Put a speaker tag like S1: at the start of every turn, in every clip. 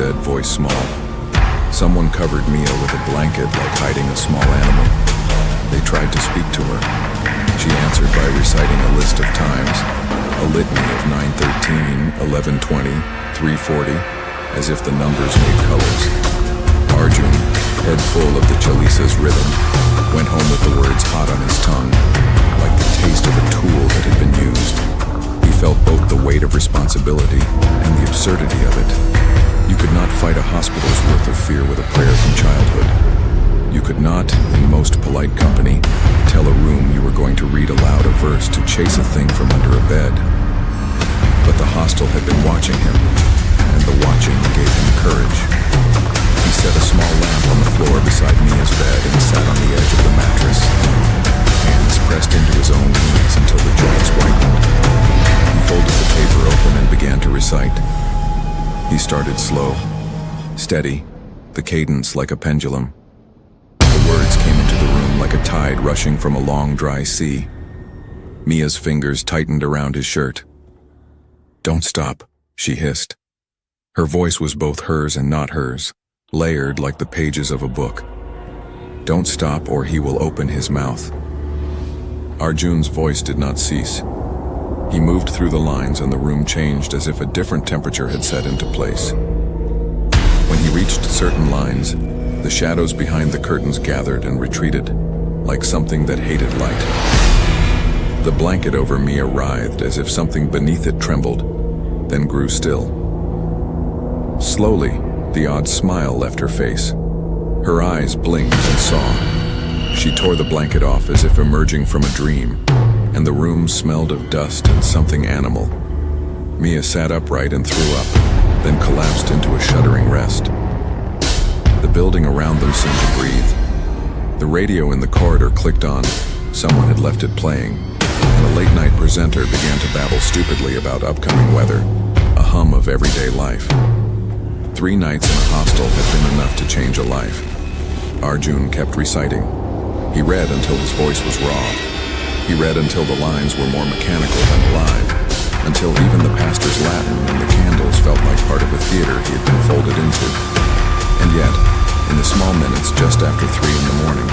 S1: said, voice small. Someone covered Mia with a blanket like hiding a small animal. They tried to speak to her. She answered by reciting a list of times, a litany of 9:13, 11:20, 3:40, as if the numbers made colors. Arjun, head full of the Chalisa's rhythm, went home with the words hot on his tongue, like the taste of a tool that had been used. He felt both the weight of responsibility and the absurdity of it. You could not fight a hospital's worth of fear with a prayer from childhood. You could not, in most polite company, tell a room you were going to read aloud a verse to chase a thing from under a bed. But the hostel had been watching him, and the watching gave him courage. He set a small lamp on the floor beside Mia's bed and sat on the edge of the mattress, hands pressed into his own knees until the joints whitened. He folded the paper open and began to recite. He started slow, steady, the cadence like a pendulum. The words came into the room like a tide rushing from a long, dry sea. Mia's fingers tightened around his shirt. "Don't stop," she hissed. Her voice was both hers and not hers, layered like the pages of a book. "Don't stop or he will open his mouth." Arjun's voice did not cease. He moved through the lines and the room changed as if a different temperature had set into place. When he reached certain lines, the shadows behind the curtains gathered and retreated, like something that hated light. The blanket over Mia writhed as if something beneath it trembled, then grew still. Slowly, the odd smile left her face. Her eyes blinked and saw. She tore the blanket off as if emerging from a dream, and the room smelled of dust and something animal. Mia sat upright and threw up, then collapsed into a shuddering rest. The building around them seemed to breathe. The radio in the corridor clicked on. Someone had left it playing, and a late-night presenter began to babble stupidly about upcoming weather, a hum of everyday life. 3 nights in a hostel had been enough to change a life. Arjun kept reciting. He read until his voice was raw. He read until the lines were more mechanical than alive, until even the pastor's Latin and the candles felt like part of a theater he had been folded into. And yet, in the small minutes just after 3 in the morning,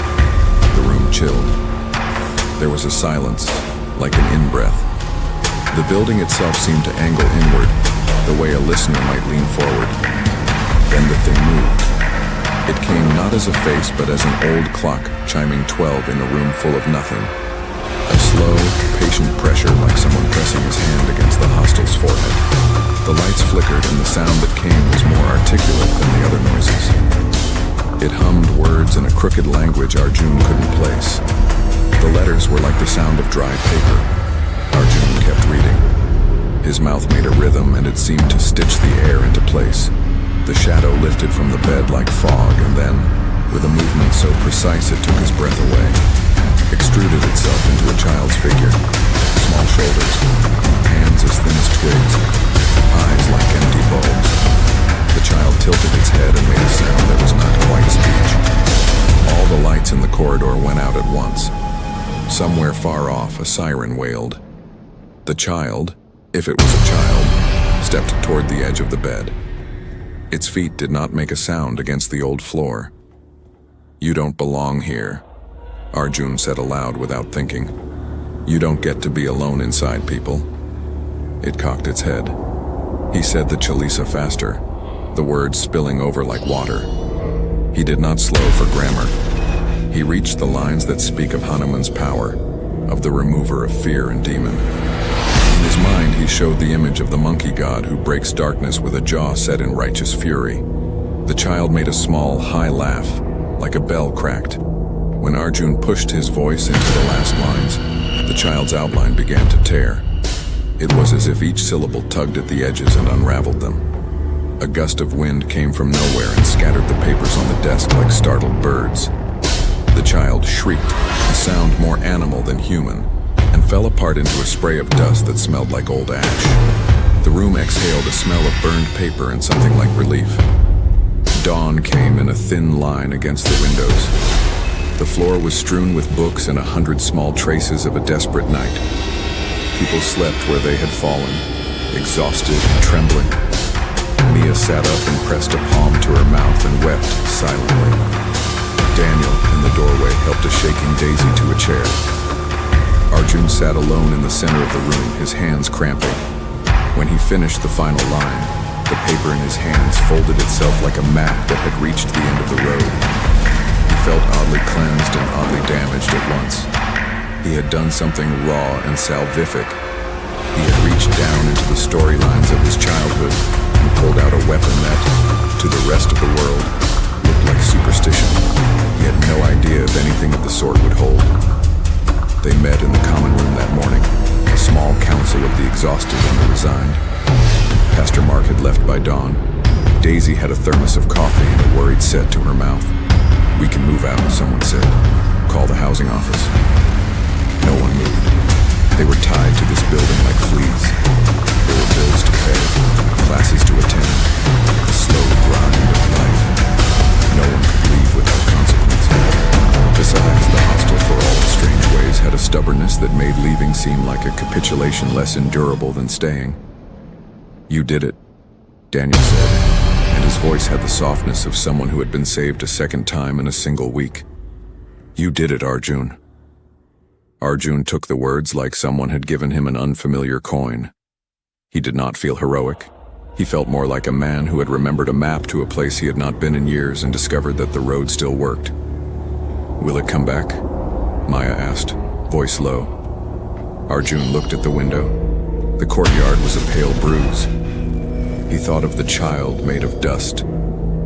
S1: the room chilled. There was a silence, like an in-breath. The building itself seemed to angle inward, the way a listener might lean forward. Then the thing moved. It came not as a face, but as an old clock chiming 12 in a room full of nothing. A slow, patient pressure like someone pressing his hand against the hostel's forehead. The lights flickered and the sound that came was more articulate than the other noises. It hummed words in a crooked language Arjun couldn't place. The letters were like the sound of dry paper. Arjun kept reading. His mouth made a rhythm and it seemed to stitch the air into place. The shadow lifted from the bed like fog and then, with a movement so precise it took his breath away, extruded itself into a child's figure. Small shoulders, hands as thin as twigs, eyes like empty bulbs. The child tilted its head and made a sound that was not quite speech. All the lights in the corridor went out at once. Somewhere far off, a siren wailed. The child, if it was a child, stepped toward the edge of the bed. Its feet did not make a sound against the old floor. "You don't belong here," Arjun said aloud without thinking. "You don't get to be alone inside, people." It cocked its head. He said the Chalisa faster, the words spilling over like water. He did not slow for grammar. He reached the lines that speak of Hanuman's power, of the remover of fear and demon. In his mind, he showed the image of the monkey god who breaks darkness with a jaw set in righteous fury. The child made a small, high laugh, like a bell cracked. When Arjun pushed his voice into the last lines, the child's outline began to tear. It was as if each syllable tugged at the edges and unraveled them. A gust of wind came from nowhere and scattered the papers on the desk like startled birds. The child shrieked, a sound more animal than human, and fell apart into a spray of dust that smelled like old ash. The room exhaled a smell of burned paper and something like relief. Dawn came in a thin line against the windows. The floor was strewn with books and 100 small traces of a desperate night. People slept where they had fallen, exhausted and trembling. Mia sat up and pressed a palm to her mouth and wept silently. Daniel, in the doorway, helped a shaking Daisy to a chair. Arjun sat alone in the center of the room, his hands cramping. When he finished the final line, the paper in his hands folded itself like a map that had reached the end of the road. He felt oddly cleansed and oddly damaged at once. He had done something raw and salvific. He had reached down into the storylines of his childhood and pulled out a weapon that, to the rest of the world, looked like superstition. He had no idea if anything of the sort would hold. They met in the common room that morning, a small council of the exhausted and the resigned. Pastor Mark had left by dawn. Daisy had a thermos of coffee and a worried set to her mouth. "We can move out," someone said. "Call the housing office." No one moved. They were tied to this building like fleas. There were bills to pay, classes to attend, the slow grind of life. No one could leave without consequence. Besides, the hostel, for all its strange ways, had a stubbornness that made leaving seem like a capitulation less endurable than staying. "You did it," Daniel said, and his voice had the softness of someone who had been saved a second time in a single week. "You did it, Arjun." Arjun took the words like someone had given him an unfamiliar coin. He did not feel heroic. He felt more like a man who had remembered a map to a place he had not been in years and discovered that the road still worked. "Will it come back?" Maya asked, voice low. Arjun looked at the window. The courtyard was a pale bruise. He thought of the child made of dust,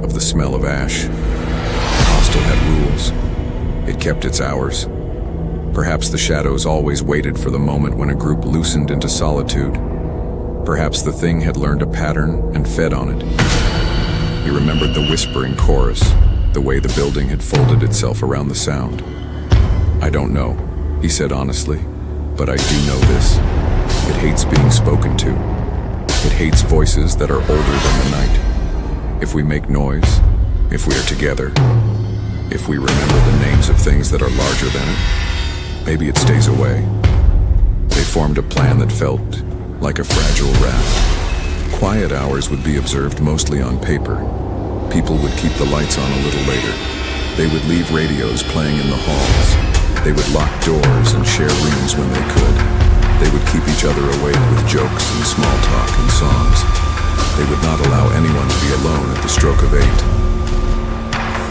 S1: of the smell of ash. The hostel had rules. It kept its hours. Perhaps the shadows always waited for the moment when a group loosened into solitude. Perhaps the thing had learned a pattern and fed on it. He remembered the whispering chorus, the way the building had folded itself around the sound. "I don't know," he said honestly, "but I do know this. It hates being spoken to. It hates voices that are older than the night. If we make noise, if we are together, if we remember the names of things that are larger than it, maybe it stays away." They formed a plan that felt like a fragile raft. Quiet hours would be observed mostly on paper. People would keep the lights on a little later. They would leave radios playing in the halls. They would lock doors and share rooms when they could. They would keep each other awake with jokes and small talk and songs. They would not allow anyone to be alone at the stroke of 8.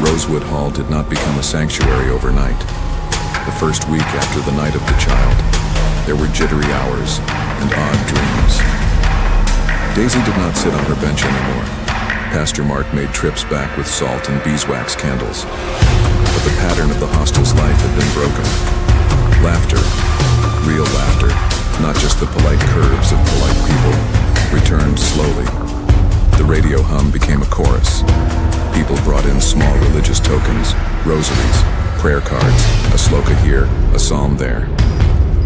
S1: Rosewood Hall did not become a sanctuary overnight. The first week after the night of the child, there were jittery hours and odd dreams. Daisy did not sit on her bench anymore. Pastor Mark made trips back with salt and beeswax candles. But the pattern of the hostel's life had been broken. Laughter, real laughter, not just the polite curves of polite people, returned slowly. The radio hum became a chorus. People brought in small religious tokens, rosaries, prayer cards, a sloka here, a psalm there.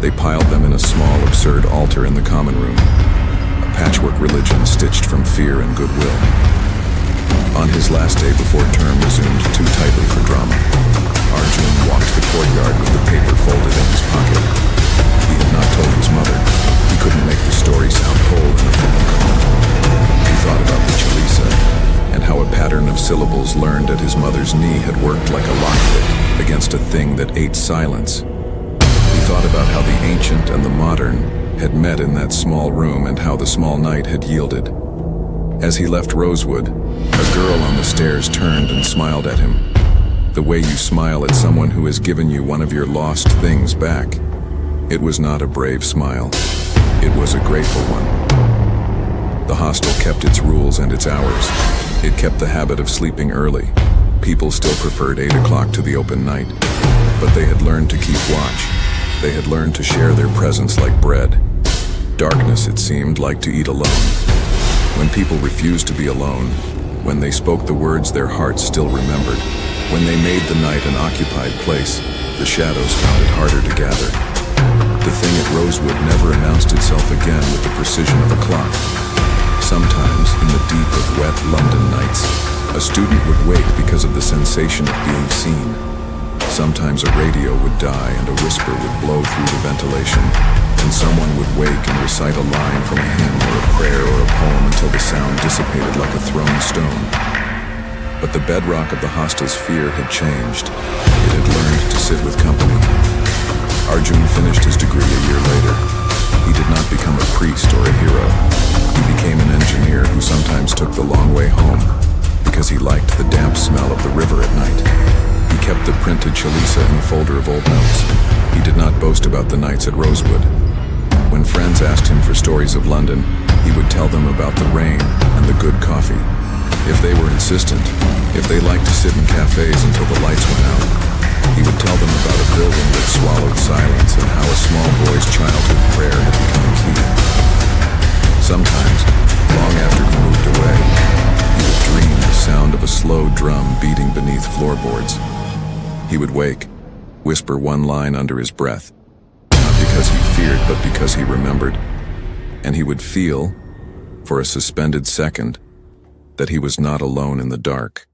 S1: They piled them in a small, absurd altar in the common room, a patchwork religion stitched from fear and goodwill. On his last day before term resumed too tightly for drama, Arjun walked the courtyard with the paper folded in his pocket. He had not told his mother. He couldn't make the story sound whole in a phone call. He thought about the Chalisa, and how a pattern of syllables learned at his mother's knee had worked like a lockpick against a thing that ate silence. He thought about how the ancient and the modern had met in that small room and how the small night had yielded. As he left Rosewood, a girl on the stairs turned and smiled at him. The way you smile at someone who has given you one of your lost things back. It was not a brave smile. It was a grateful one. The hostel kept its rules and its hours. It kept the habit of sleeping early. People still preferred 8 o'clock to the open night. But they had learned to keep watch. They had learned to share their presence like bread. Darkness, it seemed, liked to eat alone. When people refused to be alone, when they spoke the words their hearts still remembered, when they made the night an occupied place, the shadows found it harder to gather. The thing at Rosewood never announced itself again with the precision of a clock. Sometimes, in the deep of wet London nights, a student would wake because of the sensation of being seen. Sometimes a radio would die and a whisper would blow through the ventilation, and someone would wake and recite a line from a hymn or a prayer or a poem until the sound dissipated like a thrown stone. But the bedrock of the hostel's fear had changed. It had learned to sit with company. Arjun finished his degree a year later. He did not become a priest or a hero. He became an engineer who sometimes took the long way home because he liked the damp smell of the river at night. He kept the printed Chalisa in a folder of old notes. He did not boast about the nights at Rosewood. When friends asked him for stories of London, he would tell them about the rain and the good coffee. If they were insistent, if they liked to sit in cafes until the lights went out, he would tell them about a building that swallowed silence and how a small boy's childhood prayer had become a key. Sometimes, long after he moved away, he would dream the sound of a slow drum beating beneath floorboards. He would wake, whisper one line under his breath, not because he feared, but because he remembered. And he would feel, for a suspended second, that he was not alone in the dark.